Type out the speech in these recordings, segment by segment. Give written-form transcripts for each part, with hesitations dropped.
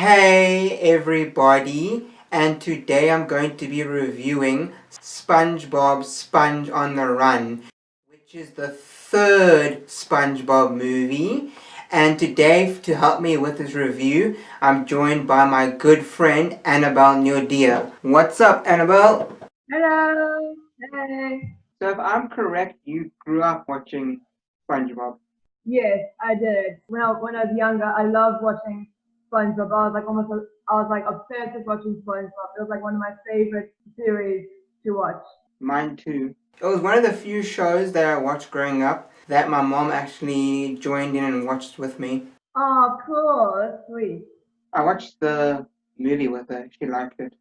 Hey everybody, and today I'm going to be reviewing SpongeBob Sponge on the Run, which is the third SpongeBob movie. And today, to help me with this review, I'm joined by my good friend Annabelle Newdeal. What's up, Annabelle? Hello. Hey. So if I'm correct, you grew up watching SpongeBob. Yes, I did. When I was younger, I loved watching SpongeBob. I was like obsessed with watching SpongeBob. It was like one of my favorite series to watch. Mine too. It was one of the few shows that I watched growing up that my mom actually joined in and watched with me. Oh, cool. That's sweet. I watched the movie with her. She liked it.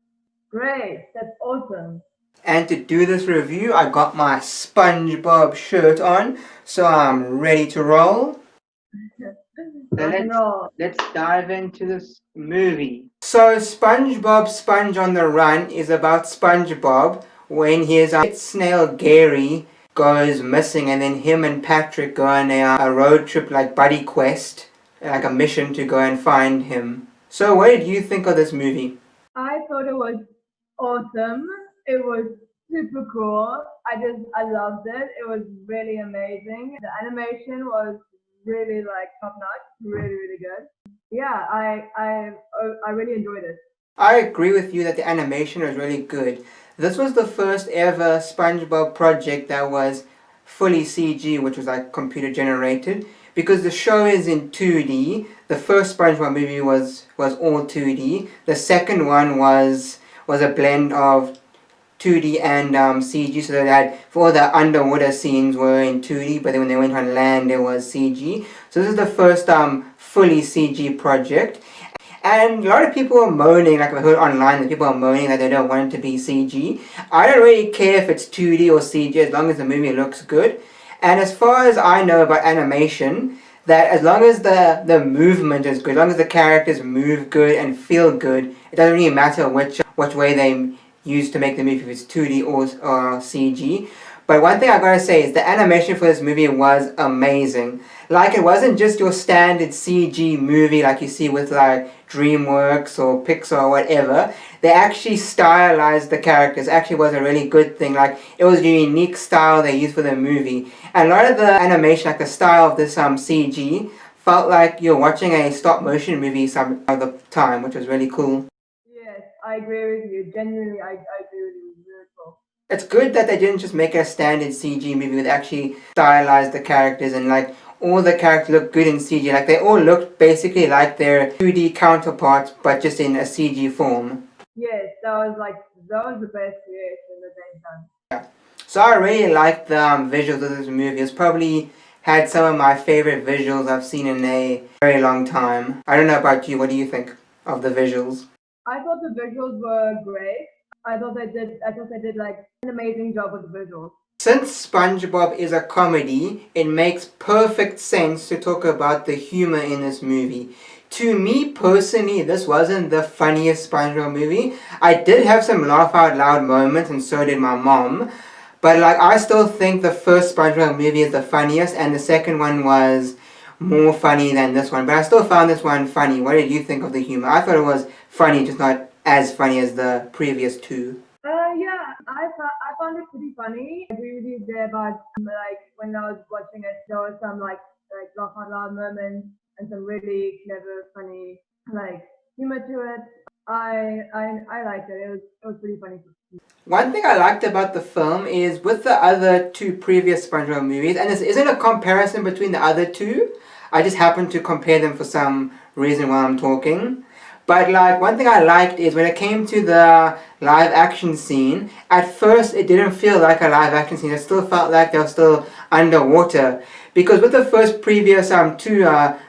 Great. That's awesome. And to do this review, I got my SpongeBob shirt on, so I'm ready to roll. So Rock and roll. let's dive into this movie. So SpongeBob Sponge on the Run is about SpongeBob when his snail Gary goes missing, and then him and Patrick go on a road trip like buddy quest, like a mission to go and find him. So what did you think of this movie? I thought it was awesome. It was super cool. I loved it. It was really amazing. The animation was really like top notch, really really good. Yeah, I really enjoyed it. I agree with you that the animation was really good. This was the first ever SpongeBob project that was fully CG, which was like computer generated. Because the show is in 2D. The first SpongeBob movie was all 2D. The second one was a blend of 2D and CG, so that for all the underwater scenes were in 2D, but then when they went on land, it was CG. So this is the first fully CG project. And a lot of people are moaning, like I heard online, that people are moaning that they don't want it to be CG. I don't really care if it's 2D or CG as long as the movie looks good. And as far as I know about animation, that as long as the movement is good, as long as the characters move good and feel good, it doesn't really matter which way they use to make the movie, if it's 2D or CG. But one thing I gotta say is the animation for this movie was amazing. Like, it wasn't just your standard CG movie like you see with like DreamWorks or Pixar or whatever. They actually stylized the characters. It actually was a really good thing. Like, it was a unique style they used for the movie. And a lot of the animation, like the style of this CG, felt like you're watching a stop motion movie some of the time, which was really cool. Yes, I agree with you. Genuinely, I agree with you. It was really cool. It's good that they didn't just make a standard CG movie, with actually stylize the characters, and like all the characters look good in CG. Like, they all looked basically like their 2D counterparts, but just in a CG form. Yes, that was the best creation that they've done. So I really liked the visuals of this movie. It's probably had some of my favorite visuals I've seen in a very long time. I don't know about you. What do you think of the visuals? I thought the visuals were great. I thought they did like an amazing job with the visuals. Since SpongeBob is a comedy, it makes perfect sense to talk about the humor in this movie. To me personally, this wasn't the funniest SpongeBob movie. I did have some laugh out loud moments, and so did my mom. But like, I still think the first SpongeBob movie is the funniest, and the second one was more funny than this one. But I still found this one funny. What did you think of the humor? I thought it was funny, just not as funny as the previous two. Yeah, I found it pretty funny. I agree with you there, but like when I was watching it, there was some like laugh out loud moments and some really clever, funny like humor to it. I liked it. It was pretty funny. One thing I liked about the film is, with the other two previous SpongeBob movies, and this isn't a comparison between the other two, I just happened to compare them for some reason while I'm talking. But like, one thing I liked is when it came to the live action scene, at first it didn't feel like a live action scene. It still felt like they were still underwater. Because with the first previous two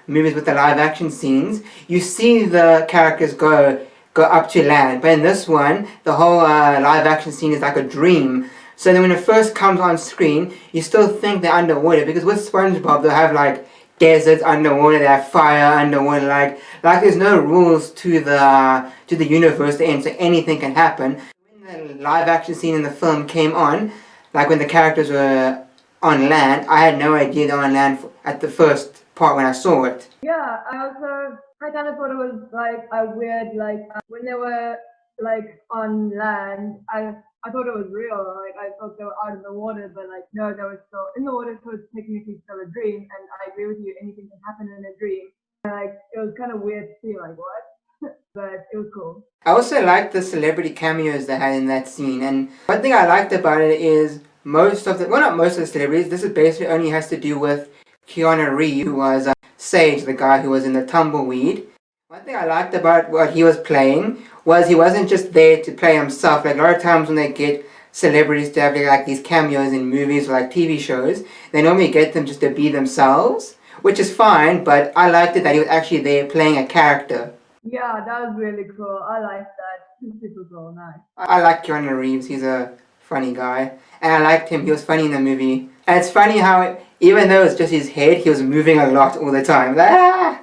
movies with the live action scenes, you see the characters go up to land. But in this one, the whole live action scene is like a dream. So then when it first comes on screen, you still think they're underwater, because with SpongeBob they'll have like deserts underwater, they have fire underwater, like there's no rules to the universe to end, so anything can happen. When the live action scene in the film came on, like when the characters were on land, I had no idea they were on land at the first part when I saw it. Yeah, I also I kind of thought it was like a weird, like when they were like on land, I thought it was real. Like I thought they were out of the water, but like no, they were still in the water, so it's technically still a dream. And I agree with you, anything can happen in a dream. And, like it was kind of weird to see, like what, but it was cool. I also liked the celebrity cameos they had in that scene, and one thing I liked about it is most of the, well, not most of the celebrities, this is basically only has to do with Keanu Reeves, who was Sage, the guy who was in the tumbleweed. One thing I liked about what he was playing was he wasn't just there to play himself. Like a lot of times when they get celebrities to have like these cameos in movies or like TV shows, they normally get them just to be themselves, which is fine, but I liked it that he was actually there playing a character. Yeah, that was really cool. I like that. Super cool, nice. I like Keanu Reeves, he's a funny guy. And I liked him, he was funny in the movie. And it's funny how, even though it's just his head, he was moving a lot all the time. Like, ah!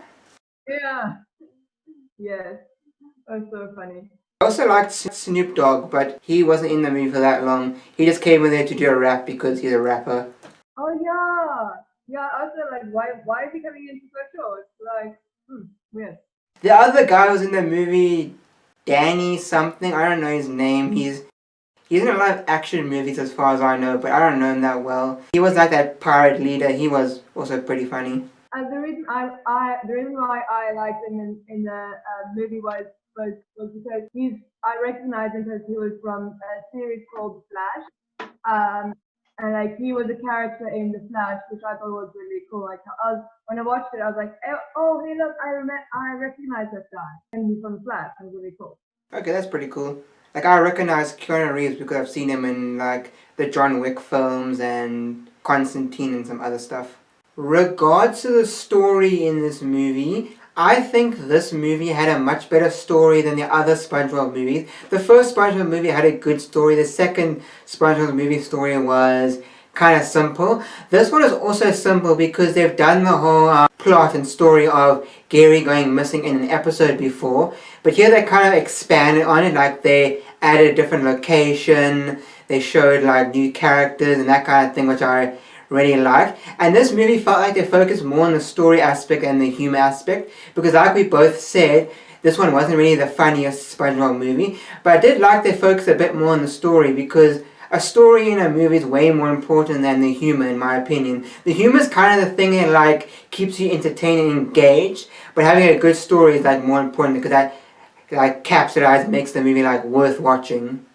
Yeah. Yes. That was so funny. I also liked Snoop Dogg, but he wasn't in the movie for that long. He just came in there to do a rap because he's a rapper. Oh yeah. Yeah, I also like why is he coming into so short? Like, weird. The other guy was in the movie, Danny something, I don't know his name. He's in a lot of action movies as far as I know, but I don't know him that well. He was like that pirate leader, he was also pretty funny. The reason the reason why I liked him in the movie was because I recognized him because he was from a series called Flash. And like he was a character in the Flash, which I thought was really cool. Like when I watched it, I was like, oh hey look, I recognize that guy, and he's from Flash. It was really cool. Okay, that's pretty cool. Like I recognize Keanu Reeves because I've seen him in like the John Wick films and Constantine and some other stuff. Regards to the story in this movie, I think this movie had a much better story than the other SpongeBob movies. The first SpongeBob movie had a good story. The second SpongeBob movie story was kind of simple. This one is also simple because they've done the whole plot and story of Gary going missing in an episode before. But here they kind of expanded on it, like they added a different location, they showed like new characters and that kind of thing, which I really liked. And this movie felt like they focused more on the story aspect and the humor aspect, because like we both said, this one wasn't really the funniest SpongeBob movie, but I did like they focused a bit more on the story, because a story in a movie is way more important than the humor, in my opinion. The humor is kind of the thing that like keeps you entertained and engaged, but having a good story is like more important, because that like capsulizes, makes the movie like worth watching.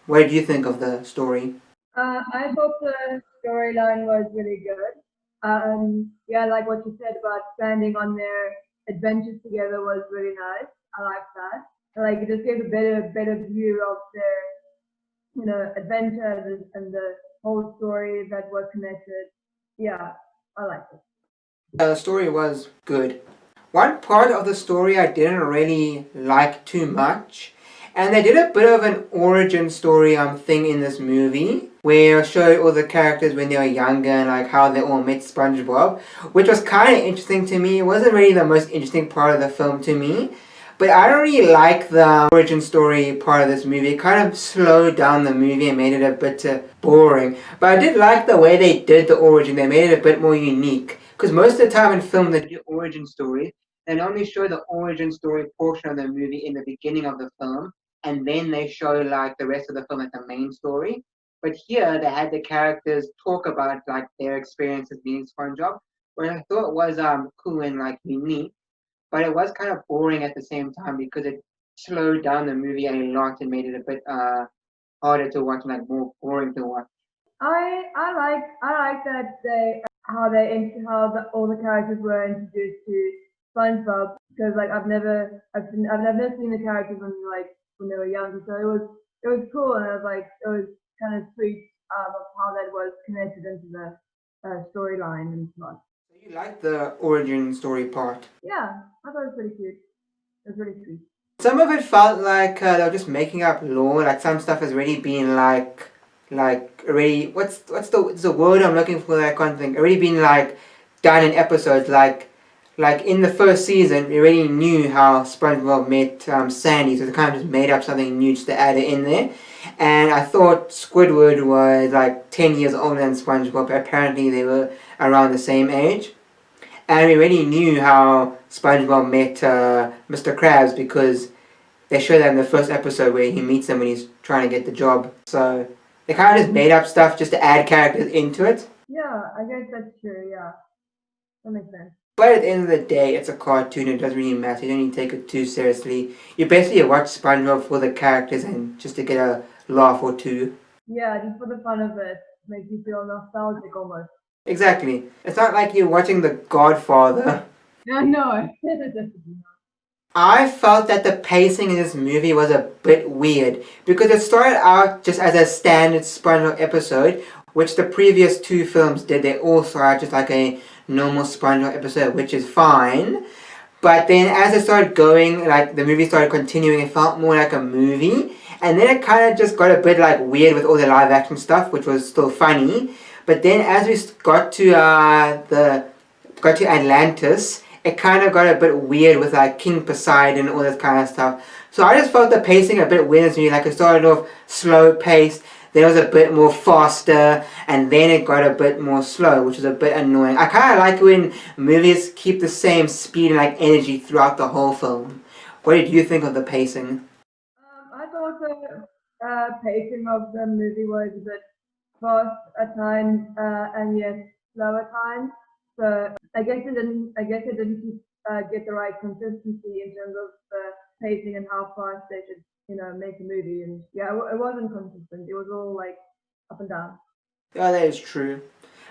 What do you think of the story? I thought the storyline was really good. Yeah, like what you said about standing on their adventures together was really nice. I like that. Like it just gave a better view of their adventures and the whole story that was connected. Yeah, I liked it. The story was good. One part of the story I didn't really like too much, and they did a bit of an origin story thing in this movie, where it showed all the characters when they were younger and like how they all met SpongeBob, which was kind of interesting to me. It wasn't really the most interesting part of the film to me, but I don't really like the origin story part of this movie. It kind of slowed down the movie and made it a bit boring. But I did like the way they did the origin. They made it a bit more unique. Because most of the time in film they do origin story, they normally show the origin story portion of the movie in the beginning of the film, and then they show like the rest of the film as the main story. But here they had the characters talk about like their experiences being SpongeBob, which I thought was cool and like unique. But it was kind of boring at the same time because it slowed down the movie a lot and made it a bit harder to watch, like more boring to watch. I like that all the characters were introduced to SpongeBob, because like I've never seen the characters when they were younger, so it was cool, and it was kind of sweet of how that was connected into the storyline and so on. So you like the origin story part? Yeah, I thought it was pretty cute. It was really sweet. Some of it felt like they were just making up lore. Like some stuff has already been like already what's the word I'm looking for that I can't think. Already been like done in episodes. Like in the first season, we already knew how SpongeBob met Sandy, so they kind of just made up something new just to add it in there. And I thought Squidward was like 10 years older than SpongeBob, but apparently they were around the same age. And we already knew how SpongeBob met Mr. Krabs, because they show that in the first episode where he meets him when he's trying to get the job. So they kind of just made up stuff just to add characters into it. Yeah, I guess that's true. Yeah, that makes sense. But at the end of the day, it's a cartoon. It doesn't really matter. You don't need to take it too seriously. You basically watch SpongeBob for the characters and just to get a laugh or two. Yeah, just for the fun of it, makes you feel nostalgic almost. Exactly. It's not like you're watching The Godfather. Yeah, no. I felt that the pacing in this movie was a bit weird, because it started out just as a standard SpongeBob episode, which the previous two films did. They all started out just like a normal SpongeBob episode, which is fine. But then as it started going, like the movie started continuing, it felt more like a movie. And then it kind of just got a bit like weird with all the live action stuff, which was still funny. But then as we got to Atlantis, it kind of got a bit weird with like King Poseidon and all this kind of stuff. So I just felt the pacing a bit weird in this movie. Like it started off slow paced, then it was a bit more faster, and then it got a bit more slow, which is a bit annoying. I kind of like when movies keep the same speed and like energy throughout the whole film. What did you think of the pacing? I thought the pacing of the movie was a bit fast at times and yet slow at times. So I guess it didn't get the right consistency in terms of the pacing and how fast they should, make a movie. And yeah, it wasn't consistent. It was all like up and down. Yeah, that is true.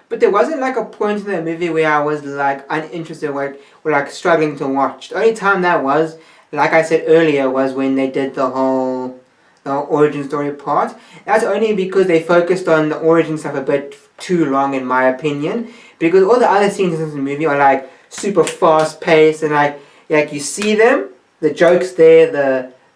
But there wasn't like a point in the movie where I was like uninterested or like struggling to watch. The only time that was, like I said earlier, was when they did the whole origin story part. That's only because they focused on the origin stuff a bit too long, in my opinion. Because all the other scenes in the movie are like super fast paced and like you see them, the joke's there,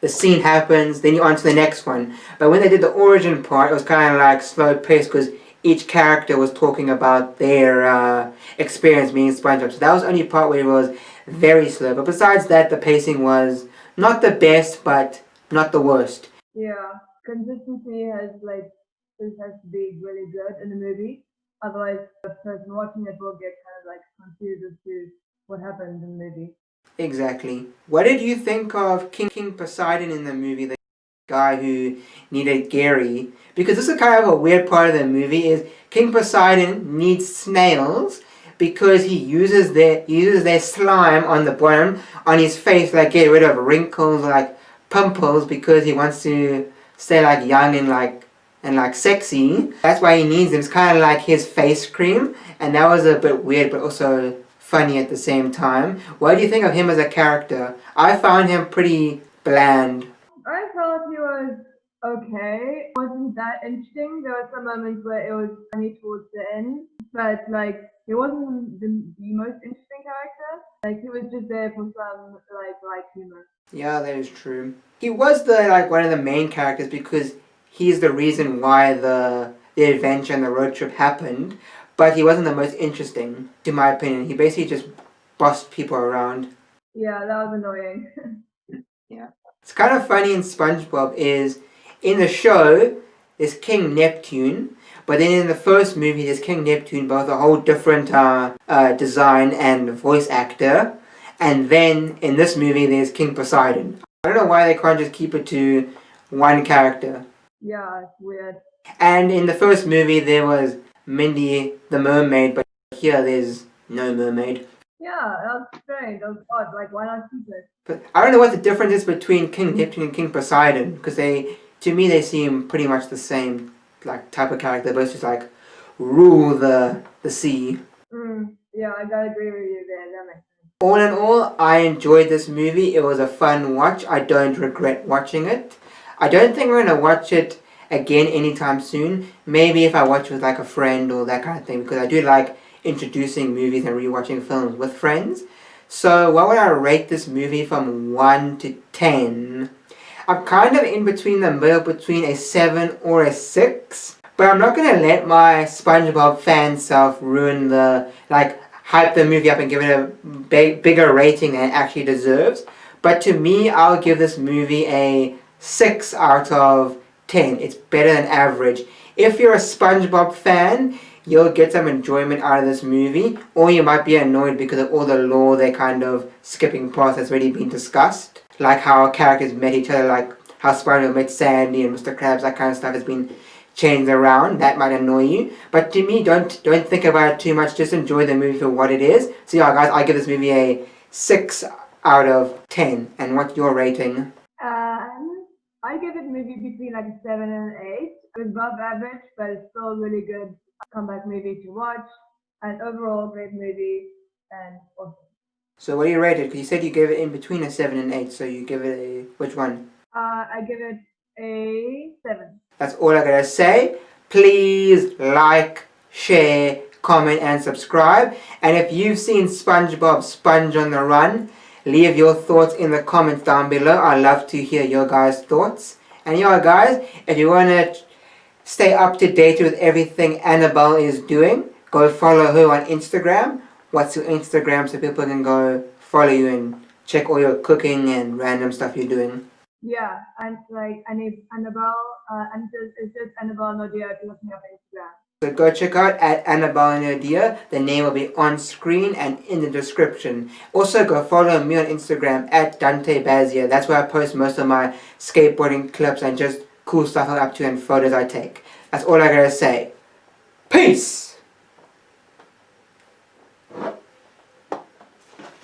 the scene happens, then you're on to the next one. But when they did the origin part, it was kind of like slow paced because each character was talking about their experience being SpongeBob. So that was the only part where it was very slow. But besides that, the pacing was not the best, but not the worst. Yeah, consistency has to be really good in the movie. Otherwise, the person watching it will get kind of like confused as to what happened in the movie. Exactly. What did you think of King Poseidon in the movie, the guy who needed Gary? Because this is kind of a weird part of the movie, is King Poseidon needs snails because he uses their slime on the bottom on his face, like get rid of wrinkles, like pimples, because he wants to stay like young and like sexy. That's why he needs them. It's kind of like his face cream, and that was a bit weird but also funny at the same time. What do you think of him as a character? I found him pretty bland. I thought he was okay. It wasn't that interesting. There were some moments where it was funny towards the end, but like he wasn't the most interesting character. Like he was just there for some like humor. Yeah, that is true. He was the one of the main characters because he's the reason why the adventure and the road trip happened, but he wasn't the most interesting, in my opinion. He basically just bossed people around. Yeah, that was annoying. Yeah. It's kind of funny in SpongeBob is, in the show, there's King Neptune, but then in the first movie there's King Neptune, but with a whole different design and voice actor. And then in this movie there's King Poseidon. I don't know why they can't just keep it to one character. Yeah, it's weird. And in the first movie there was Mindy the mermaid, but here there's no mermaid. Yeah, that was strange. That was odd. Like, why not keep it? But I don't know what the difference is between King Neptune and King Poseidon, because to me they seem pretty much the same type of character. Both just rule the sea. Yeah, I gotta agree with you there. That makes sense. All in all, I enjoyed this movie. It was a fun watch. I don't regret watching it. I don't think we're gonna watch it again anytime soon. Maybe if I watch it with a friend or that kind of thing, because I do like introducing movies and rewatching films with friends. So what would I rate this movie from 1 to 10? I'm kind of in between the middle, between a 7 or a 6. But I'm not going to let my SpongeBob fan self ruin hype the movie up and give it a bigger rating than it actually deserves. But to me, I'll give this movie a 6 out of 10. It's better than average. If you're a SpongeBob fan, you'll get some enjoyment out of this movie, or you might be annoyed because of all the lore they're kind of skipping past that's already been discussed. Like how our characters met each other, like how Spider-Man met Sandy and Mr. Krabs, that kind of stuff has been changed around. That might annoy you. But to me, don't think about it too much. Just enjoy the movie for what it is. So yeah, guys, I give this movie a 6 out of 10. And what's your rating? I give it maybe between like a 7 and an 8. It's above average, but it's still really good comeback movie to watch. And overall, great movie and awesome. So what do you rate it? Because you said you gave it in between a 7 and 8, so you give it a... which one? I give it a 7. That's all I gotta say. Please like, share, comment and subscribe. And if you've seen SpongeBob Sponge on the Run, leave your thoughts in the comments down below. I'd love to hear your guys' thoughts. And yeah, guys, if you want to stay up to date with everything Annabelle is doing, go follow her on Instagram. What's your Instagram so people can go follow you and check all your cooking and random stuff you're doing? Yeah, and like I need Annabelle, and it's just Annabelle Nadia if you're looking up Instagram. So go check out at Annabelle Nadia. The name will be on screen and in the description. Also go follow me on Instagram at Dante Bazzea. That's where I post most of my skateboarding clips and just cool stuff I'm up to and photos I take. That's all I gotta say. Peace!